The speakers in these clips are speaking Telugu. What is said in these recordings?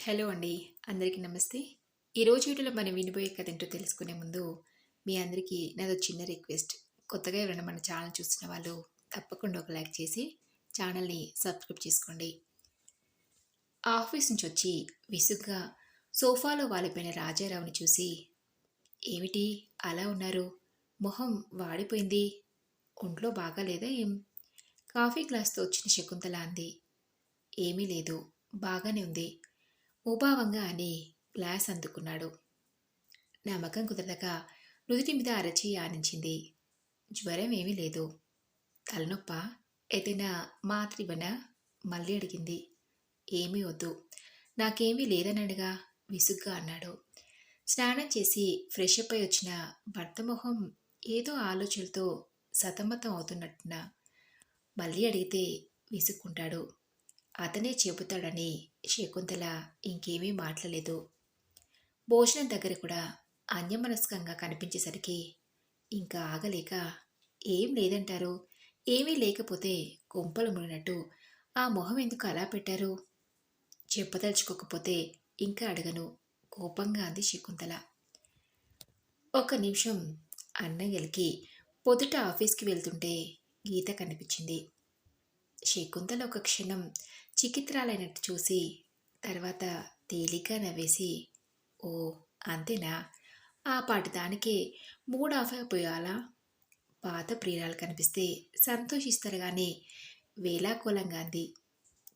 హలో అండి. అందరికీ నమస్తే. ఈరోజు వీడియోలో మనం వినబోయే కథ ఏంటో తెలుసుకునే ముందు, మీ అందరికీ నాదో చిన్న రిక్వెస్ట్. కొత్తగా ఎవరైనా మన ఛానల్ చూస్తున్న వాళ్ళు తప్పకుండా ఒక లైక్ చేసి ఛానల్‌ని సబ్స్క్రైబ్ చేసుకోండి. ఆఫీస్ నుంచి వచ్చి విసుగ్గా సోఫాలో వాలిపోయిన రాజారావుని చూసి, "ఏమిటి అలా ఉన్నారు? మొహం వాడిపోయింది. ఒంట్లో బాగాలేదా ఏం?" కాఫీ గ్లాస్‌తో వచ్చిన శకుంతల అంది. "ఏమీ లేదు. బాగానే ఉంది." ముభావంగా అని గ్లాస్ అందుకున్నాడు. నమ్మకం కుదరక నుదుటి మీద అరచి ఆనించింది. జ్వరం ఏమీ లేదు. తలనొప్పా? ఏదైనా మాత్ర ఇవ్వనా? మళ్ళీ అడిగింది. ఏమీ వద్దు. నాకేమీ లేదనడుగా విసుగ్గా అన్నాడు. స్నానం చేసి ఫ్రెష్ అప్ అయి వచ్చిన భర్త మొహం ఏదో ఆలోచనలతో సతమతం అవుతున్నట్టున మళ్ళీ అడిగితే విసుక్కుంటాడు. అతనే చెబుతాడని శకుంతల ఇంకేమీ మాట్లాడలేదు. భోజనం దగ్గర కూడా అన్యమనస్కంగా కనిపించేసరికి ఇంకా ఆగలేక, ఏం లేదంటారు? ఏమీ లేకపోతే కొంపలు మునిగినట్టు ఆ మొహం ఎందుకు అలా పెట్టారు? చెప్పదలుచుకోకపోతే ఇంకా అడగను, కోపంగా అంది శకుంతల. ఒక నిమిషం అన్నయ్యలకి పొద్దుట ఆఫీస్కి వెళ్తుంటే గీత కనిపించింది. శకుంతల ఒక క్షణం చికిత్రాలైనట్టు చూసి తర్వాత తేలిగ్గా నవ్వేసి, "ఓ అంతేనా? ఆ పాటి దానికే మూడ్ ఆఫ్ అయిపోయాలా? పాత ప్రియురాలు కనిపిస్తే సంతోషిస్తారు కానీ వేలాకోలంగా అంది."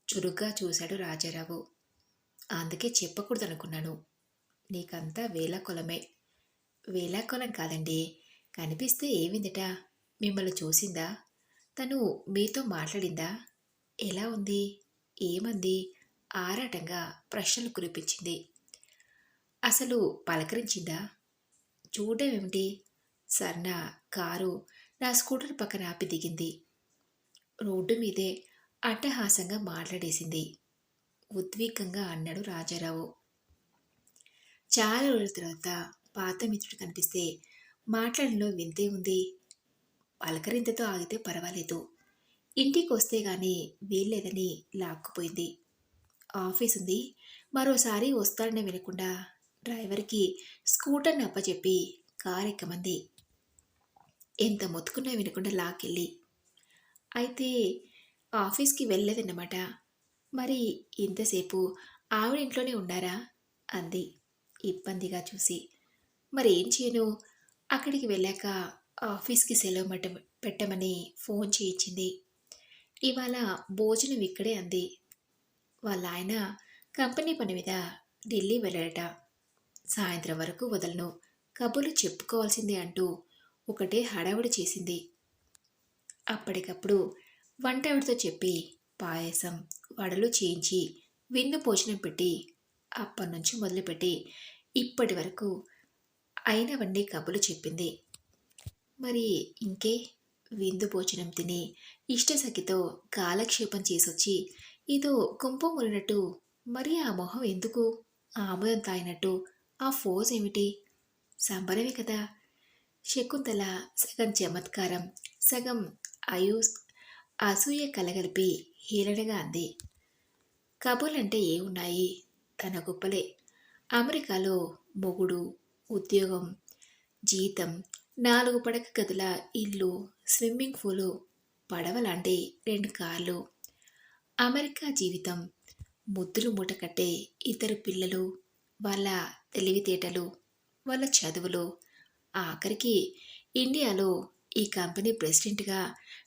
చురుగ్గా చూశాడు రాజారావు. "అందుకే చెప్పకూడదనుకున్నాను. నీకంతా వేలాకొలమే." "వేలాకోలం కాదండి. కనిపిస్తే ఏమిందిట? మిమ్మల్ని చూసిందా? తను మీతో మాట్లాడిందా? ఎలా ఉంది? ఏమంది?" ఆరాటంగా ప్రశ్నలు కురిపించింది. "అసలు పలకరించిందా? చూడడం ఏమిటి?" సర్నా కారు నా స్కూటర్ పక్కన ఆపి దిగింది. రోడ్డు మీదే అట్టహాసంగా మాట్లాడేసింది. ఉద్విగ్నంగా అన్నాడు రాజారావు. చాలా రోజుల తర్వాత పాత మిత్రుడు కనిపిస్తే మాట్లాడంలో వింతే ఉంది. పలకరింతతో ఆగితే పర్వాలేదు. ఇంటికి వస్తే గాని వీల్లేదని లాక్కుపోయింది. ఆఫీస్ ఉంది, మరోసారి వస్తాడని వినకుండా డ్రైవర్కి స్కూటర్ని అప్పచెప్పి కారెక్కమంది. ఎంత మొత్తుకున్నా వినకుండా లాక్కెళ్ళి. అయితే ఆఫీస్కి వెళ్ళలేదన్నమాట. మరి ఇంతసేపు ఆవిడ ఇంట్లోనే ఉన్నారా? అంది ఇబ్బందిగా చూసి. మరేం చేయను? అక్కడికి వెళ్ళాక ఆఫీస్కి సెలవు పెట్టమని ఫోన్ చేయించింది. ఇవాళ భోజనం ఇక్కడే అంది. వాళ్ళ ఆయన కంపెనీ పని మీద ఢిల్లీ వెళ్ళాడట. సాయంత్రం వరకు వదలను, కబుర్లు చెప్పుకోవాల్సిందే అంటూ ఒకటే హడావుడి చేసింది. అప్పటికప్పుడు వంటావిడితో చెప్పి పాయసం వడలు చేయించి విందు భోజనం పెట్టి అప్పటినుంచి మొదలుపెట్టి ఇప్పటి వరకు అయినవన్నీ కబుర్లు చెప్పింది. మరి ఇంకే? విందు భోజనం తిని ఇష్టసఖితో కాలక్షేపం చేసొచ్చి ఏదో కుంప ములినట్టు మరి ఆ మొహం ఎందుకు? ఆముదం తాగినట్టు ఆ ఫోజ్ ఏమిటి? సంబరమే కదా. శకుంతల సగం చమత్కారం సగం అయూస్ అసూయ కలగలిపి హీలనగా అంది. కబుర్లంటే ఏమున్నాయి? తన గొప్పలే. అమెరికాలో మొగుడు, ఉద్యోగం, జీతం, 4 పడక గదుల ఇల్లు, స్విమ్మింగ్ పూలు, పడవలాంటి 2 కార్లు. అమెరికా జీవితం, ముద్దులు మూట కట్టే 2 పిల్లలు, వాళ్ళ తెలివితేటలు, వాళ్ళ చదువులు, ఆఖరికి ఇండియాలో ఈ కంపెనీ ప్రెసిడెంట్గా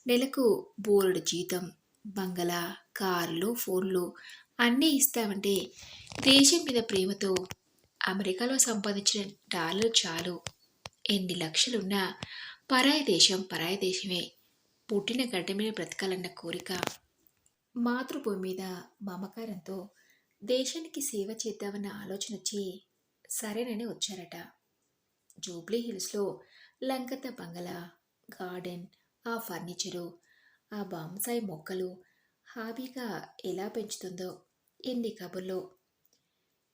నెలకు బోలెడు జీతం, బంగళా, కార్లు, ఫోన్లు అన్నీ ఇస్తామంటే దేశం మీద ప్రేమతో అమెరికాలో సంపాదించిన డాలర్ చాలు. ఎన్ని లక్షలున్నా పరాయి దేశం పరాయి దేశమే. పుట్టిన గడ్డ మీద బ్రతకాలన్న కోరిక, మాతృభూమి మీద మమకారంతో దేశానికి సేవ చేద్దామన్న ఆలోచన వచ్చి సరేనని వచ్చారట. జూబ్లీ హిల్స్లో లంకత బంగళా, గార్డెన్, ఆ ఫర్నిచరు, ఆ బాంసాయి మొక్కలు హాబీగా ఎలా పెంచుతుందో ఎన్ని కబుర్లో.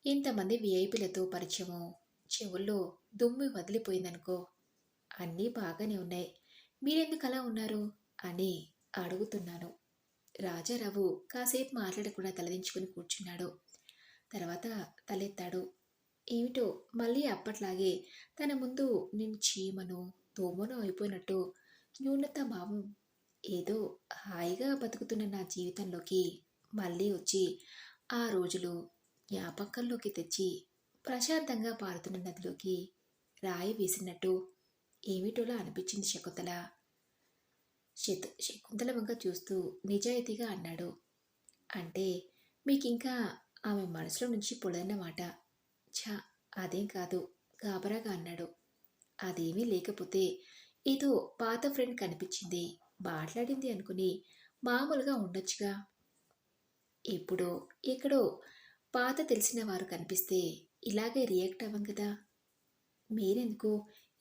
ఇంతమంది విఐపీలతో పరిచయమో, చెవుల్లో దుమ్ము వదిలిపోయిందనుకో. అన్నీ బాగానే ఉన్నాయి, మీరెందుకు అలా ఉన్నారు అని అడుగుతున్నాను. రాజారావు కాసేపు మాట్లాడకుండా తలదించుకుని కూర్చున్నాడు. తర్వాత తలెత్తాడు. ఏమిటో మళ్ళీ అప్పట్లాగే తన ముందు నేను చీమను, దోమను అయిపోయినట్టు న్యూనతాభావం ఏదో హాయిగా బతుకుతున్న నా జీవితంలోకి మళ్ళీ వచ్చి ఆ రోజులు జ్ఞాపకంలోకి తెచ్చి ప్రశాంతంగా పారుతున్న నదిలోకి రాయి వేసినట్టు ఏమిటోలా అనిపించింది శకుంతల. శకుంతల వంక చూస్తూ నిజాయితీగా అన్నాడు. అంటే మీకింకా ఆమె మనసులో నుంచి పొడదన్నమాట. ఛ, అదేం కాదు గాబరాగా అన్నాడు. అదేమీ లేకపోతే ఏదో పాత ఫ్రెండ్ కనిపించింది, మాట్లాడింది అనుకుని మామూలుగా ఉండొచ్చుగా. ఎప్పుడో ఎక్కడో పాత తెలిసిన వారు కనిపిస్తే ఇలాగే రియాక్ట్ అవ్వం కదా. మీరెందుకు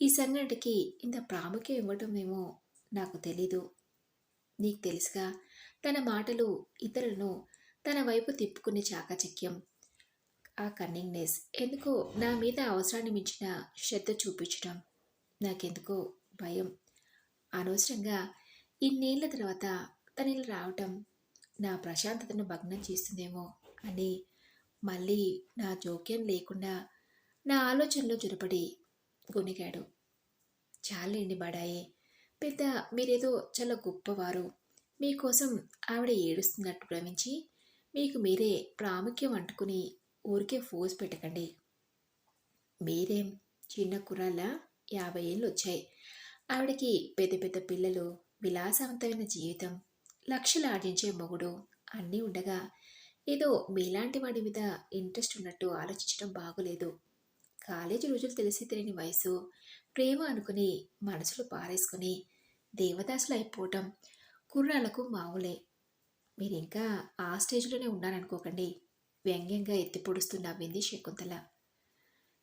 ఈ సంఘటనకి ఇంత ప్రాముఖ్యం ఇవ్వటమేమో నాకు తెలీదు. నీకు తెలుసుగా, తన మాటలు ఇతరులను తన వైపు తిప్పుకునే చాకచక్యం, ఆ కన్నింగ్నెస్, ఎందుకో నా మీద అవసరాన్ని మించిన శ్రద్ధ చూపించడం నాకెందుకో భయం. అనవసరంగా ఇన్నేళ్ల తర్వాత తను ఇలా రావటం నా ప్రశాంతతను భగ్నం చేస్తుందేమో అని మళ్ళీ నా జోక్యం లేకుండా నా ఆలోచనలో జొరపడి గొనిగాడు. చాలండి బడాయే, పెద్ద మీరేదో చాలా గొప్పవారు, మీకోసం ఆవిడ ఏడుస్తున్నట్టు భ్రమించి మీకు మీరే ప్రాముఖ్యం అంటుకుని ఊరికే ఫోర్స్ పెట్టకండి. మీరేం చిన్న కుర్రాళ్ళ, 50 ఏళ్ళు వచ్చాయి. ఆవిడకి పెద్ద పెద్ద పిల్లలు, విలాసవంతమైన జీవితం, లక్షలు ఆర్జించే మొగుడు అన్నీ ఉండగా ఏదో మీలాంటి వాడి మీద ఇంట్రెస్ట్ ఉన్నట్టు ఆలోచించడం బాగోలేదు. కాలేజీ రోజులు తెలిసి తెలియని వయసు, ప్రేమ అనుకుని మనసులు పారేసుకుని దేవదాసులు అయిపోవటం కుర్రాళ్లకు మామూలే. మీరింకా ఆ స్టేజ్లోనే ఉన్నారనుకోకండి, వ్యంగ్యంగా ఎత్తి పొడుస్తూ నవ్వింది శకుంతల.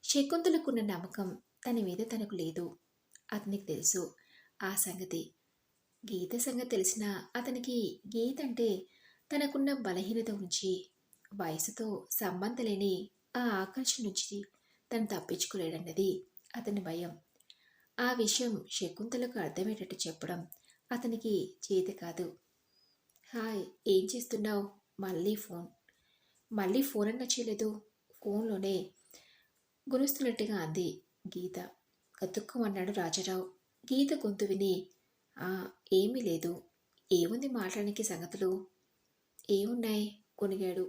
శకుంతలకున్న నమ్మకం తన మీద తనకు లేదు. అతనికి తెలుసు ఆ సంగతి. గీత సంగతి తెలిసినా అతనికి గీత అంటే తనకున్న బలహీనత ఉంచి వయసుతో సంబంధం లేని ఆ ఆకర్షణ నుంచి తను తప్పించుకోలేడన్నది అతని భయం. ఆ విషయం శకుంతలకు అర్థమయ్యేటట్టు చెప్పడం అతనికి చేత కాదు. హాయ్, ఏం చేస్తున్నావు? మళ్ళీ ఫోన్ అన్న చేయలేదు. ఫోన్లోనే గునుస్తున్నట్టుగా అంది గీత. గతుక్కుమన్నాడు రాజారావు. గీత గొంతు విని ఏమీ లేదు, ఏముంది మాట్లాడడానికి సంగతులు? ఏమున్నాయి కొనిగాడు.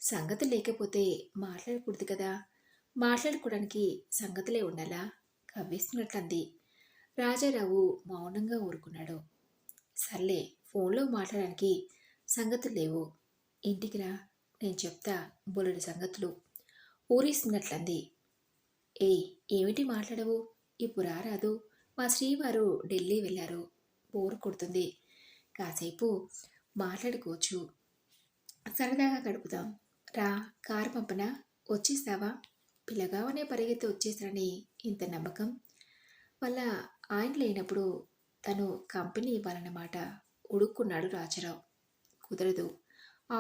సంగతి లేకపోతే మాట్లాడకూడదు కదా, మాట్లాడుకోవడానికి సంగతులే ఉండాలా? కవ్విస్తున్నట్లంది. రాజారావు మౌనంగా ఊరుకున్నాడు. సర్లే, ఫోన్లో మాట్లాడడానికి సంగతులు లేవు, ఇంటికి రా, నేను చెప్తా బోలెడు సంగతులు ఊరిస్తున్నట్లంది. ఏయ్, ఏమిటి మాట్లాడవు? ఇప్పుడు రారాదు, మా శ్రీవారు ఢిల్లీ వెళ్ళారు, బోరు కొడుతుంది, కాసేపు మాట్లాడుకోవచ్చు, సరదాగా గడుపుదాం, రా, కారు పంపనా, వచ్చేస్తావా? పిల్లగావనే పరిగెత్తి వచ్చేసారని ఇంత నమ్మకం? వల్ల ఆయన లేనప్పుడు తను కంపెనీ ఇవ్వాలన్నమాట. ఉడుక్కున్నాడు రాజారావు. కుదరదు,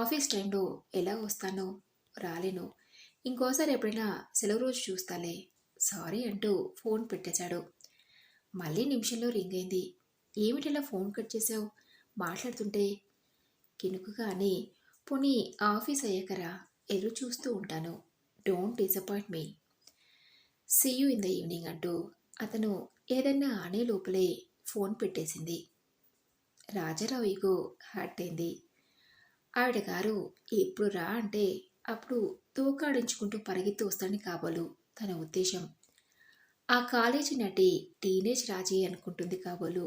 ఆఫీస్ టైంలో ఎలా వస్తానో, రాలేను, ఇంకోసారి ఎప్పుడైనా సెలవు రోజు చూస్తాలే, సారీ అంటూ ఫోన్ పెట్టేశాడు. మళ్ళీ నిమిషంలో రింగ్ అయింది. ఏమిటిలా ఫోన్ కట్ చేసావు? మాట్లాడుతుంటే కినుకుగా అని, పోనీ ఆఫీస్ అయ్యాకరా, ఎదురు చూస్తూ ఉంటాను, don't disappoint me, see you in the evening అంటూ అతను ఏదన్నా అనే లోపలే ఫోన్ పెట్టేసింది. రాజారావు ఈగో హర్ట్ అయింది. ఆవిడ గారు ఎప్పుడు రా అంటే అప్పుడు తోకాడించుకుంటూ పరిగెత్తి వస్తాడని కాబోలు తన ఉద్దేశం. ఆ కాలేజీ నటి టీనేజ్ రాజీ అనుకుంటుంది కాబోలు.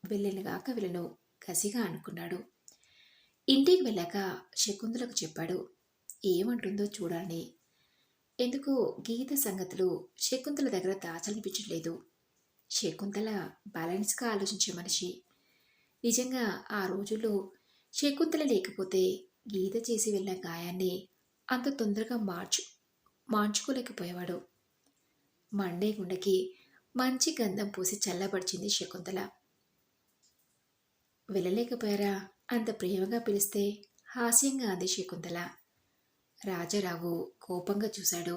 వెళ్ళనుగాక వెళ్ళను కసిగా అనుకున్నాడు. ఇంటికి వెళ్ళాక శకుంతలకు చెప్పాడు. ఏమంటుందో చూడాలని. ఎందుకో గీత సంగతులు శకుంతల దగ్గర దాచాలనిపించట్లేదు. శకుంతల బ్యాలెన్స్గా ఆలోచించే మనిషి. నిజంగా ఆ రోజుల్లో శకుంతల లేకపోతే గీత చేసి వెళ్ళిన గాయాన్ని అంత తొందరగా మార్చుకోలేకపోయేవాడు. మండే గుండెకి మంచి గంధం పూసి చల్లబడిచింది శకుంతల. వెళ్ళలేకపోయారా అంత ప్రేమగా పిలిస్తే? హాస్యంగా అంది శకుంతల. రాజారావు కోపంగా చూశాడు.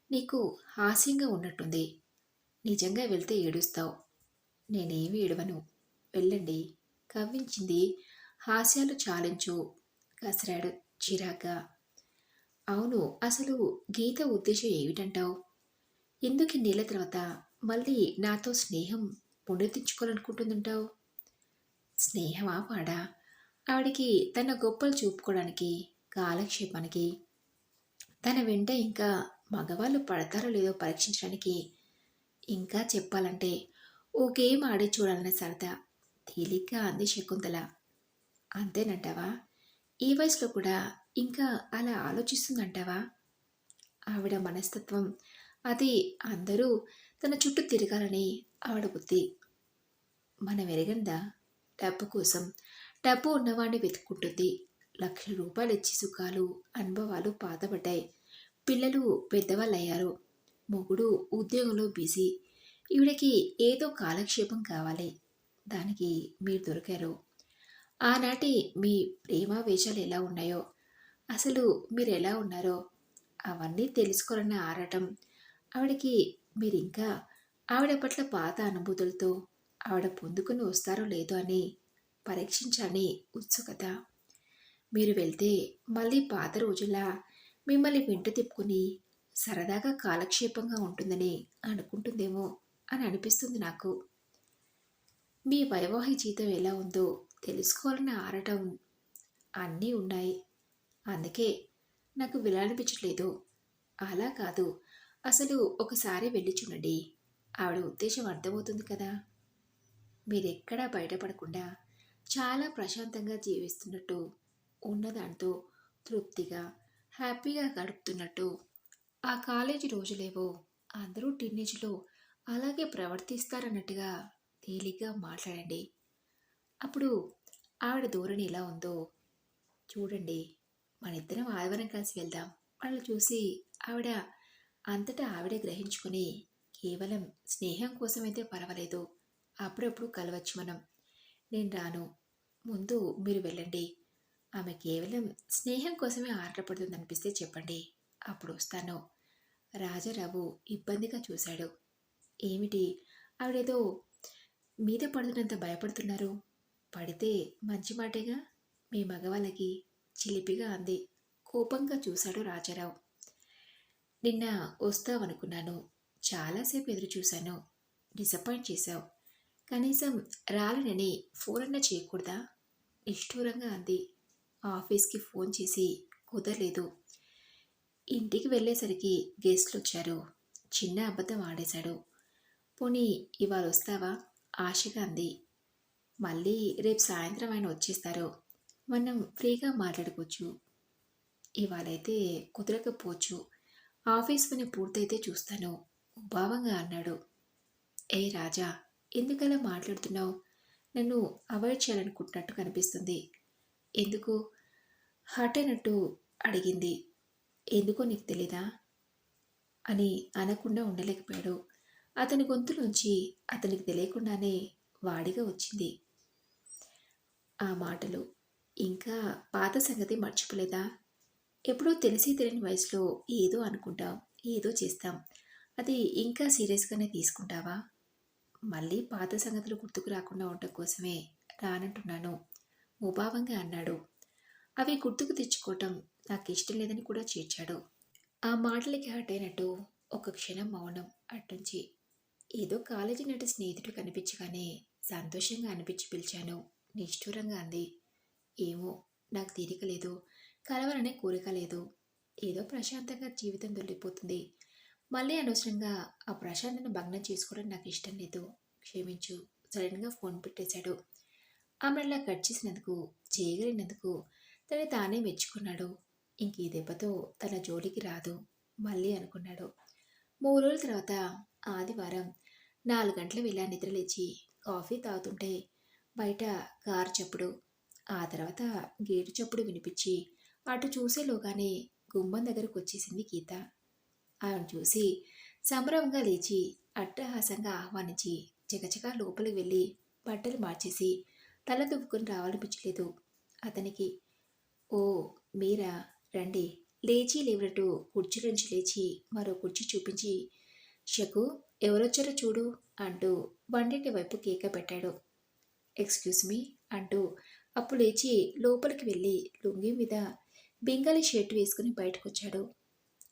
నీకు హాస్యంగా ఉన్నట్టుంది, నిజంగా వెళ్తే ఏడుస్తావు. నేనేమి ఏడవను, వెళ్ళండి, కవ్వించింది. హాస్యాలు చాలించు, కసిరాడు చిరాగ్గా. అవును. అసలు గీత ఉద్దేశ్యం ఏమిటంటావు? ఎందుకు ఇన్నేళ్ల తర్వాత మళ్ళీ నాతో స్నేహం పునరుద్ధరించుకోవాలనుకుంటుందంటావు? స్నేహమా పాడా? ఆవిడికి తన గొప్పలు చూపుకోవడానికి, కాలక్షేపానికి, తన వెంట ఇంకా మగవాళ్ళు పడతారో లేదో పరీక్షించడానికి, ఇంకా చెప్పాలంటే ఓ గేమ్ ఆడి చూడాలన్న సరదా తేలిగ్గా అంది శకుంతల. అంతేనంటావా? ఈ వయసులో కూడా ఇంకా అలా ఆలోచిస్తుందంటావా? ఆవిడ మనస్తత్వం అది. అందరూ తన చుట్టూ తిరగాలని ఆవిడ బుద్ధి. మనం ఎరగందా? డబ్బు కోసం డబ్బు ఉన్నవాడిని వెతుక్కుంటుంది. లక్షల రూపాయలు ఇచ్చి సుఖాలు అనుభవాలు పాతబడ్డాయి. పిల్లలు పెద్దవాళ్ళయ్యారు. మొగుడు ఉద్యోగంలో బిజీ. ఈవిడకి ఏదో కాలక్షేపం కావాలి. దానికి మీరు దొరికారు. ఆనాటి మీ ప్రేమావేశాలు ఎలా ఉన్నాయో, అసలు మీరెలా ఉన్నారో అవన్నీ తెలుసుకోవాలన్న ఆరాటం ఆవిడకి. మీరింకా ఆవిడ పట్ల పాత అనుభూతులతో ఆవిడ పొందుకుని వస్తారో లేదో అని పరీక్షించాలని ఉత్సుకత. మీరు వెళ్తే మళ్ళీ పాత రోజుల్లా మిమ్మల్ని వెంట తిప్పుకుని సరదాగా కాలక్షేపంగా ఉంటుందని అనుకుంటుందేమో అని అనిపిస్తుంది నాకు. మీ వైవాహిక జీవితం ఎలా ఉందో తెలుసుకోవాలన్న ఆరాటం అన్నీ ఉన్నాయి. అందుకే నాకు వినాలనిపించట్లేదు. అలా కాదు. అసలు ఒకసారి వెళ్ళి చూడండి. ఆవిడ ఉద్దేశం అర్థమవుతుంది కదా. మీరెక్కడా బయటపడకుండా చాలా ప్రశాంతంగా జీవిస్తున్నట్టు, ఉన్నదాంతో తృప్తిగా, హ్యాపీగా గడుపుతున్నట్టు. ఆ కాలేజీ రోజులేవో అందరూ టీనేజ్లో అలాగే ప్రవర్తిస్తారన్నట్టుగా తేలిగ్గా మాట్లాడండి. అప్పుడు ఆవిడ ధోరణి ఎలా ఉందో చూడండి. మనిద్దరం ఆదివారం కలిసి వెళ్దాం. వాళ్ళు చూసి ఆవిడ అంతటా ఆవిడే గ్రహించుకొని కేవలం స్నేహం కోసమైతే పర్వాలేదు, అప్పుడప్పుడు కలవచ్చు మనం. నేను రాను. ముందు మీరు వెళ్ళండి. ఆమె కేవలం స్నేహం కోసమే ఆరాటపడుతుందనిపిస్తే చెప్పండి. అప్పుడు వస్తాను. రాజారావు ఇబ్బందిగా చూశాడు. ఏమిటి ఆవిడేదో మీద పడుతున్నంత భయపడుతున్నారు? పడితే మంచి మాటేగా. మీ మగవాళ్ళకి చిలిపిగా అంది. కోపంగా చూశాడు రాజారావు. నిన్న వస్తావనుకున్నాను. చాలాసేపు ఎదురు చూశాను. డిసప్పాయింట్ చేశావు. కనీసం రాలనని ఫోన్ అన్నా చేయకూడదా? నిష్ఠూరంగా అంది. ఆఫీస్కి ఫోన్ చేసి కుదరలేదు. ఇంటికి వెళ్ళేసరికి గెస్ట్లు వచ్చారు. చిన్న అబద్ధం ఆడేశాడు. పోనీ ఇవాళ వస్తావా? ఆశగా అంది. మళ్ళీ రేపు సాయంత్రం ఆయన వచ్చేస్తారు. మనం ఫ్రీగా మాట్లాడుకోవచ్చు. ఇవాళైతే కుదరకపోవచ్చు. ఆఫీస్ పని పూర్తయితే చూస్తాను భావంగా అన్నాడు. ఏ రాజా, ఎందుకలా మాట్లాడుతున్నావు? నన్ను అవాయిడ్ చేయాలనుకుంటున్నట్టు కనిపిస్తుంది. ఎందుకు? హర్ట్ అయినట్టు అడిగింది. ఎందుకో నీకు తెలీదా అని అనకుండా ఉండలేకపోయాడు. అతని గొంతులోంచి అతనికి తెలియకుండానే వాడిగా వచ్చింది ఆ మాటలు. ఇంకా పాత సంగతి మర్చిపోలేదా? ఎప్పుడో తెలిసి తెలియని వయసులో ఏదో అనుకుంటాం, ఏదో చేస్తాం. అది ఇంకా సీరియస్గానే తీసుకుంటావా? మళ్ళీ పాత సంగతులు గుర్తుకు రాకుండా ఉండటం కోసమే రానంటున్నాను ముభావంగా అన్నాడు. అవి గుర్తుకు తెచ్చుకోవటం నాకు ఇష్టం లేదని కూడా చేర్చాడు. ఆ మాటలకి హర్ట్ అయినట్టు ఒక క్షణం మౌనం. అట్నుంచి ఏదో కాలేజీ నాటి స్నేహితుడు కనిపించగానే సంతోషంగా అనిపించి పిలిచాను. నిష్ఠూరంగా అంది. ఏమో, నాకు తీరిక లేదు. కలవాలనే కోరిక లేదు. ఏదో ప్రశాంతంగా జీవితం దొల్లిపోతుంది. మళ్ళీ అనవసరంగా ఆ ప్రశాంతను భగ్నం చేసుకోవడం నాకు ఇష్టం లేదు. క్షమించు. సడన్గా ఫోన్ పెట్టేశాడు. ఆమెలా కట్ చేసినందుకు, చేయగలిగినందుకు తను తానే మెచ్చుకున్నాడు. ఇంక ఈ దెబ్బతో తన జోలికి రాదు మళ్ళీ అనుకున్నాడు. 3 రోజుల తర్వాత ఆదివారం 4 గంటల వేళ నిద్రలేచి కాఫీ తాగుతుంటే బయట కారు చప్పుడు, ఆ తర్వాత గేటు చప్పుడు వినిపించి అటు చూసేలోగానే గుమ్మం దగ్గరకు వచ్చేసింది గీత. ఆమెను చూసి సంబరంగా లేచి అట్టహాసంగా ఆహ్వానించి చకచకా లోపలికి వెళ్ళి బట్టలు మార్చేసి తల దువ్వుకుని రావాలనిపించలేదు అతనికి. ఓ, మీరా, రండి. లేచి లేవనట్టు కుర్చీ నుంచి లేచి మరో కుర్చీ చూపించి, షకు, ఎవరొచ్చారో చూడు అంటూ వంటింటి వైపు కేక పెట్టాడు. ఎక్స్క్యూజ్ మీ అంటూ అప్పు లేచి లోపలికి వెళ్ళి లుంగీ మీద బెంగాలీ షర్ట్ వేసుకుని బయటకొచ్చాడు.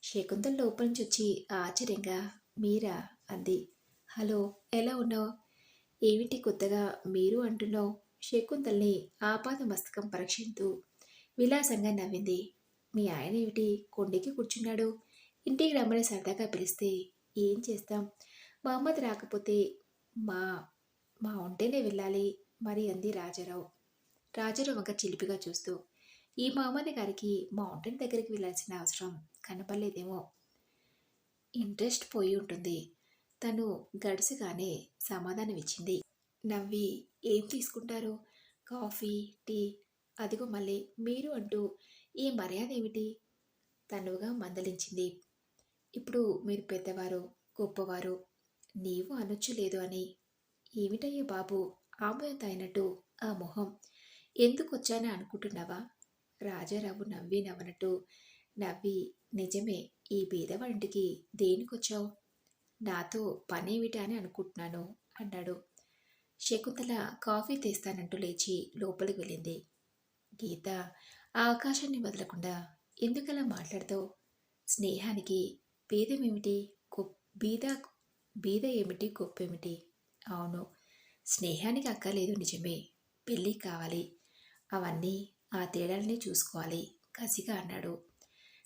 శకుంతల లోపల నుంచి వచ్చి ఆశ్చర్యంగా మీరా అంది. హలో, ఎలా ఉన్నావు? ఏమిటి కొత్తగా మీరు అంటున్నావు? శకుంతల్ని ఆపాద మస్తకం పరీక్షిస్తూ విలాసంగా నవ్వింది. మీ ఆయన ఏమిటి కొండెక్కి కూర్చున్నాడు? ఇంటికి రమ్మని సరదాగా పిలిస్తే ఏం చేస్తాం? మా అమ్మది రాకపోతే మా మా ఉంటేనే వెళ్ళాలి మరి అంది రాజారావు. రాజారావు వంక చిలిపిగా చూస్తూ ఈ మామయ్య గారికి మా ఒంటరి దగ్గరికి వెళ్ళాల్సిన అవసరం కనపడలేదేమో. ఇంట్రెస్ట్ పోయి ఉంటుంది. తను గడుసుగానే సమాధానమిచ్చింది. నవ్వి ఏం తీసుకుంటారు? Coffee, tea? అదిగో మళ్ళీ మీరు అంటూ ఈ మర్యాద ఏమిటి? తనువుగా మందలించింది. ఇప్పుడు మీరు పెద్దవారు, గొప్పవారు. నీవు అనొచ్చు లేదు అని. ఏమిటయ్యా బాబు ఆమెత అయినట్టు ఆ మొహం? ఎందుకొచ్చానా అనుకుంటున్నావా? రాజారావు నవ్వి నవ్వనట్టు నవ్వి నిజమే, ఈ బీదవాడింటికి దేనికొచ్చావు? నాతో పనేమిటా అని అనుకుంటున్నాను అన్నాడు. శకుంతల కాఫీ తెస్తానంటూ లేచి లోపలికి వెళ్ళింది. గీత ఆ అవకాశాన్ని వదలకుండా ఎందుకలా మాట్లాడతావు? స్నేహానికి భేదమేమిటి? బీద బీద ఏమిటి గొప్పేమిటి? అవును, స్నేహానికి అక్కర్లేదు నిజమే, పెళ్ళి కావాలి. అవన్నీ ఆ తేడాలని చూసుకోవాలి కసిగా అన్నాడు.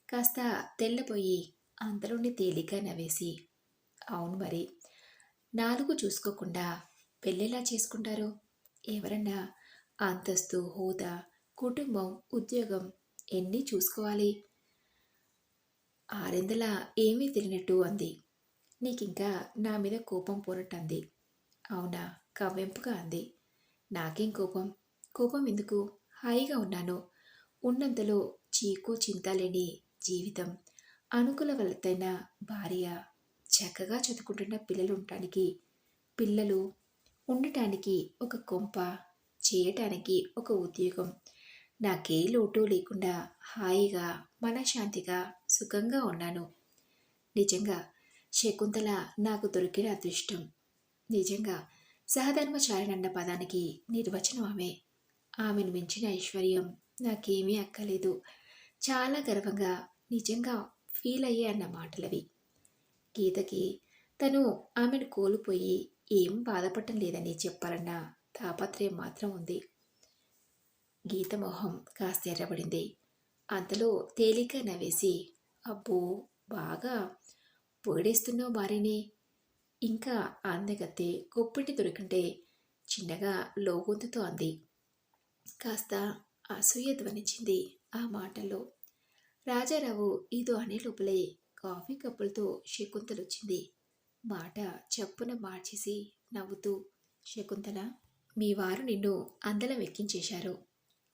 కాస్త తెల్లబోయి అంతలోని తేలిగ్గా నవ్వేసి అవును మరి, నాలుగు చూసుకోకుండా పెళ్ళెలా చేసుకుంటారు? ఎవరన్నా అంతస్తు, హోదా, కుటుంబం, ఉద్యోగం ఎన్ని చూసుకోవాలి? ఆరిందలా ఏమీ తెలియనట్టు అంది. నీకింకా నా మీద కోపం పోనట్టు అంది. అవునా, కవ్వెంపుగా అంది. నాకేం కోపం? కోపం ఎందుకు? హాయిగా ఉన్నాను. ఉన్నంతలో చీకు చింత లేని జీవితం, అనుకూలవలతైన భార్య, చక్కగా చదువుకుంటున్న పిల్లలు ఉండటానికి ఒక కొంప, చేయటానికి ఒక ఉద్యోగం. నాకే లోటు లేకుండా హాయిగా మనశ్శాంతిగా సుఖంగా ఉన్నాను. నిజంగా శకుంతల నాకు దొరికిన అదృష్టం. నిజంగా సహధర్మచారిణన్న పదానికి నిర్వచనం ఆమె. ఆమెను మించిన ఐశ్వర్యం నాకేమీ అక్కలేదు. చాలా గర్వంగా నిజంగా ఫీల్ అయ్యే అన్న మాటలవి. గీతకి తను ఆమెను కోల్పోయి ఏం బాధపడటం లేదని చెప్పాలన్న తాపత్రయం మాత్రం ఉంది. గీత మొహం కాస్త ఎర్రబడింది. అంతలో తేలిక నవ్వేసి అబ్బో, బాగా పొగిడేస్తున్నావు భార్యని. ఇంకా అందగత్తే గొప్పిటి దొరికింటే చిన్నగా లోగొంతుతో అంది. కాస్త అసూయ ధ్వనించింది ఆ మాటల్లో. రాజారావు ఇదో అనే లోపలే కాఫీ కప్పులతో శకుంతలొచ్చింది. మాట చప్పున మార్చేసి నవ్వుతూ శకుంతల, మీ వారు నిన్ను అందలం ఎక్కించేశారు.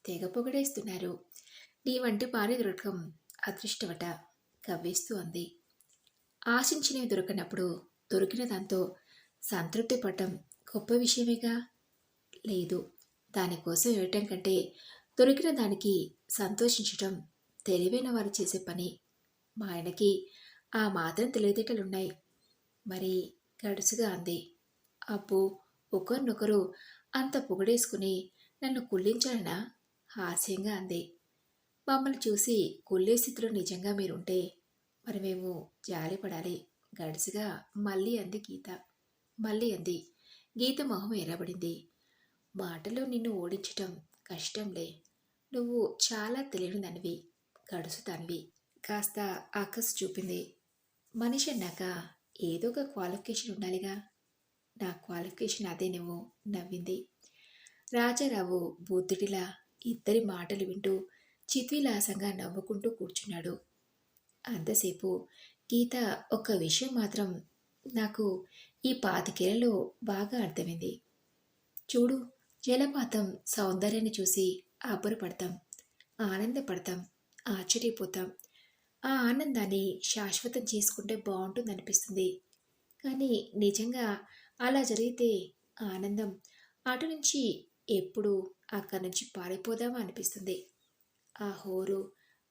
తెగ పొగడేస్తున్నారు. నీ వంటి భార్య దొరకం అదృష్టవట కవ్వేస్తూ అంది. ఆశించినవి దొరకనప్పుడు దొరికిన దాంతో సంతృప్తి పడటం గొప్ప విషయమేగా. లేదు, దానికోసం ఇవ్వటం కంటే దొరికిన దానికి సంతోషించటం తెలివైన వారు చేసే పని. మా ఆయనకి ఆ మాత్రం తెలివితేటలున్నాయి మరి గడుసుగా అంది. అబ్బో, ఒకరినొకరు అంత పొగడేసుకుని నన్ను కుళ్ళించాలనా? హాస్యంగా అంది. మమ్మల్ని చూసి కుళ్ళే స్థితిలో నిజంగా మీరుంటే మరి మేము జాలిపడాలి గడుసుగా మళ్ళీ అంది గీత. మళ్ళీ అంది. గీత మొహం ఎర్రబడింది. మాటలో నిన్ను ఓడించటం కష్టంలే. నువ్వు చాలా తెలియనిదానివి, గడుసుదానివి. కాస్త ఆకస్ చూపింది. మనిషి అన్నాక ఏదో ఒక క్వాలిఫికేషన్ ఉండాలిగా. నా క్వాలిఫికేషన్ అదేనేమో నవ్వింది. రాజారావు బుద్ధుడిలా ఇద్దరి మాటలు వింటూ చిత్విలాసంగా నవ్వుకుంటూ కూర్చున్నాడు. అంతసేపు గీత ఒక్క విషయం మాత్రం నాకు ఈ 25 బాగా అర్థమైంది. చూడు, జలపాతం సౌందర్యాన్ని చూసి అబ్బురపడతాం, ఆనందపడతాం, ఆశ్చర్యపోతాం. ఆ ఆనందాన్ని శాశ్వతం చేసుకుంటే బాగుంటుందనిపిస్తుంది. కానీ నిజంగా అలా జరిగితే ఆనందం అటు నుంచి ఎప్పుడు అక్కడి నుంచి పారిపోదామా అనిపిస్తుంది. ఆ హోరు,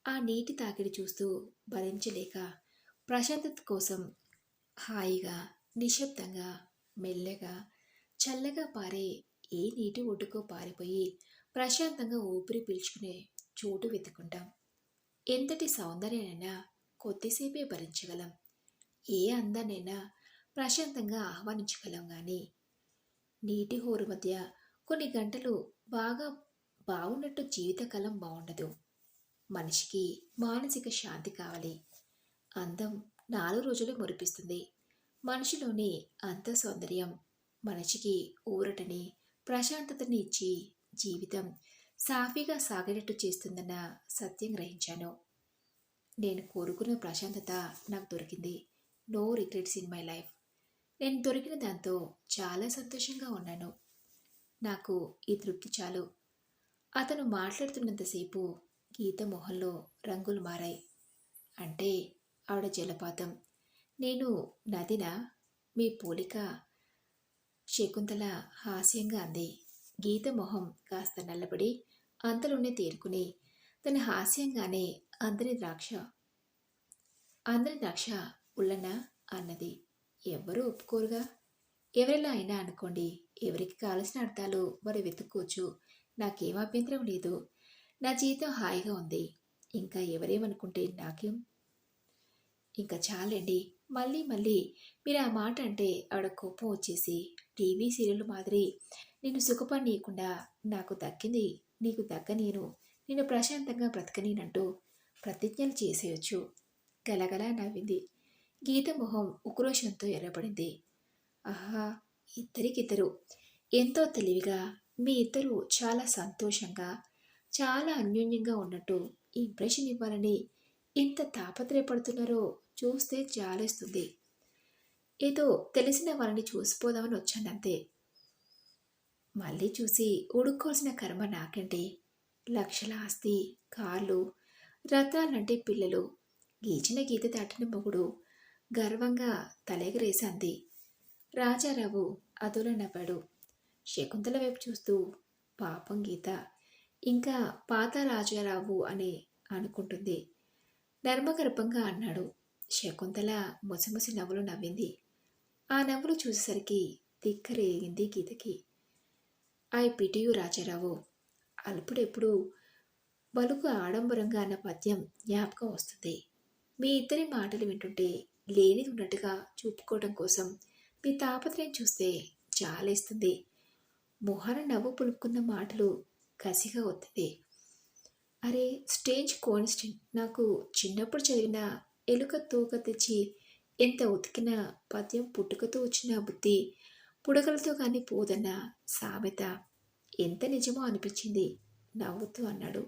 ఆ నీటి తాకిడి చూస్తూ భరించలేక ప్రశాంతత కోసం హాయిగా, నిశ్శబ్దంగా, మెల్లగా, చల్లగా పారే ఏ నీటి ఒడ్డుకో పారిపోయి ప్రశాంతంగా ఊపిరి పీల్చుకునే చోటు వెతుకుంటాం. ఎంతటి సౌందర్యానైనా కొద్దిసేపే భరించగలం. ఏ అందాన్నైనా ప్రశాంతంగా ఆహ్వానించగలం గాని, నీటి హోరు మధ్య కొన్ని గంటలు బాగా బాగున్నట్టు జీవితకాలం బావుండదు. మనిషికి మానసిక శాంతి కావాలి. అందం 4 రోజులు మురిపిస్తుంది. మనిషిలోని అంత సౌందర్యం మనిషికి ఊరటని, ప్రశాంతతని ఇచ్చి జీవితం సాఫీగా సాగేటట్టు చేస్తుందన్న సత్యం గ్రహించాను. నేను కోరుకున్న ప్రశాంతత నాకు దొరికింది. No regrets in my life. నేను దొరికిన దాంతో చాలా సంతోషంగా ఉన్నాను. నాకు ఈ తృప్తి చాలు. అతను మాట్లాడుతున్నంతసేపు గీత మొహంలో రంగులు మారాయి. అంటే ఆవిడ జలపాతం. నేను నదినా? మీ పోలిక శకుంతల హాస్యంగా అంది. గీత మొహం కాస్త నల్లబడి అంతలోనే తేరుకుని తన హాస్యంగానే అందరి ద్రాక్ష ఉల్లనా అన్నది. ఎవ్వరూ ఒప్పుకోరుగా. ఎవరెలా అయినా అనుకోండి. ఎవరికి కావలసిన అర్థాలు వారు వెతుక్కోవచ్చు. నాకేం అభ్యంతరం లేదు. నా జీవితం హాయిగా ఉంది. ఇంకా ఎవరేమనుకుంటే నాకేం. ఇంకా చాలండి. మళ్ళీ మళ్ళీ మీరు ఆ మాట అంటే ఆవిడ కోపం వచ్చేసి టీవీ సీరియల్ మాదిరి నిన్ను సుఖపడనీయకుండా నాకు దక్కింది నీకు దక్కనీయను, నేను ప్రశాంతంగా బ్రతకనీనంటూ ప్రతిజ్ఞలు చేసేయొచ్చు. గలగలా నవ్వింది. గీత మొహం ఉక్రోషంతో ఎర్రబడింది. ఆహా! ఇద్దరికిద్దరు ఎంతో తెలివిగా మీ ఇద్దరు చాలా సంతోషంగా, చాలా అన్యోన్యంగా ఉన్నట్టు ఇంప్రెషన్ ఇవ్వాలని ఎంత తాపత్రయపడుతున్నారో చూస్తే జాలేస్తుంది. ఏదో తెలిసిన వాళ్ళని చూసిపోదామని వచ్చానంతే. మళ్ళీ చూసి ఉడుక్కోవాల్సిన కర్మ నాకంటే. లక్షల ఆస్తి, కార్లు, రత్నాలంటే పిల్లలు, గీచిన గీత దాటిన మొగుడు గర్వంగా తలెగరేసింది. రాజారావు అదోలా నవ్వాడు. శకుంతల వైపు చూస్తూ పాపం గీత ఇంకా పాత రాజారావు అని అనుకుంటుంది. నర్మగర్భంగా అన్నాడు. శకుంతల ముసిముసి నవ్వులు నవ్వింది. ఆ నవ్వులు చూసేసరికి తిక్కరేగింది గీతకి. ఐ పిటియు రాజారావు. అల్పుడెప్పుడు బలుకు ఆడంబరంగా అన్న పద్యం జ్ఞాపకం వస్తుంది. మీ ఇద్దరి మాటలు వింటుంటే లేనిది ఉన్నట్టుగా చూపుకోవడం కోసం మీ తాపత్రయం చూస్తే జాలేస్తుంది. మొహన నవ్వు పులుపుకున్న మాటలు కసిగా వస్తుంది. అరే స్టేజ్ కోన్స్టెంట్. నాకు చిన్నప్పుడు చదివిన ఎలుక తోక తెచ్చి ఎంత ఉతికిన పద్యం పుట్టుకతో వచ్చిన బుద్ధి పుడకలతో కానీ పోదన్న సామెత ఎంత నిజమో అనిపించింది నవ్వుతూ అన్నాడు.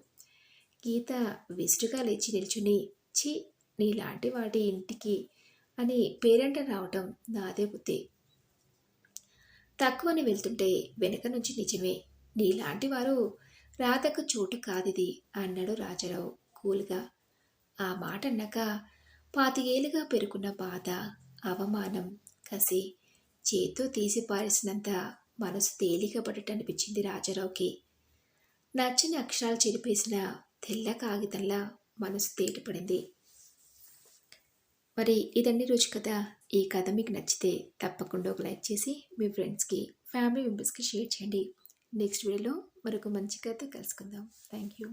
గీత విసురుగా లేచి నిల్చుని ఛీ నీలాంటి వాడి ఇంటికి అని పేరంట రావటం నాదే బుద్ధి. తక్కువని వెళ్తుంటే వెనక నుంచి నిజమే. నీలాంటి వారు రాధకు చోటు కాదిది అన్నాడు రాజారావు కూల్గా. ఆ మాట అన్నాక 25 ఏళ్ళుగా పెరుగున్న బాధ, అవమానం, కసి చేత్తో తీసి పారేసినంత మనసు తేలికపడటనిపించింది రాజారావుకి. నచ్చని అక్షరాలు చెరిపేసిన తెల్ల కాగితంలా మనసు తేలిపడింది. మరి ఇదండి రోజు కథ. ఈ కథ మీకు నచ్చితే తప్పకుండా ఒక లైక్ చేసి మీ ఫ్రెండ్స్కి, ఫ్యామిలీ మెంబర్స్కి షేర్ చేయండి. నెక్స్ట్ వీడియోలో మరొక మంచి కథ కలుసుకుందాం. Thank you.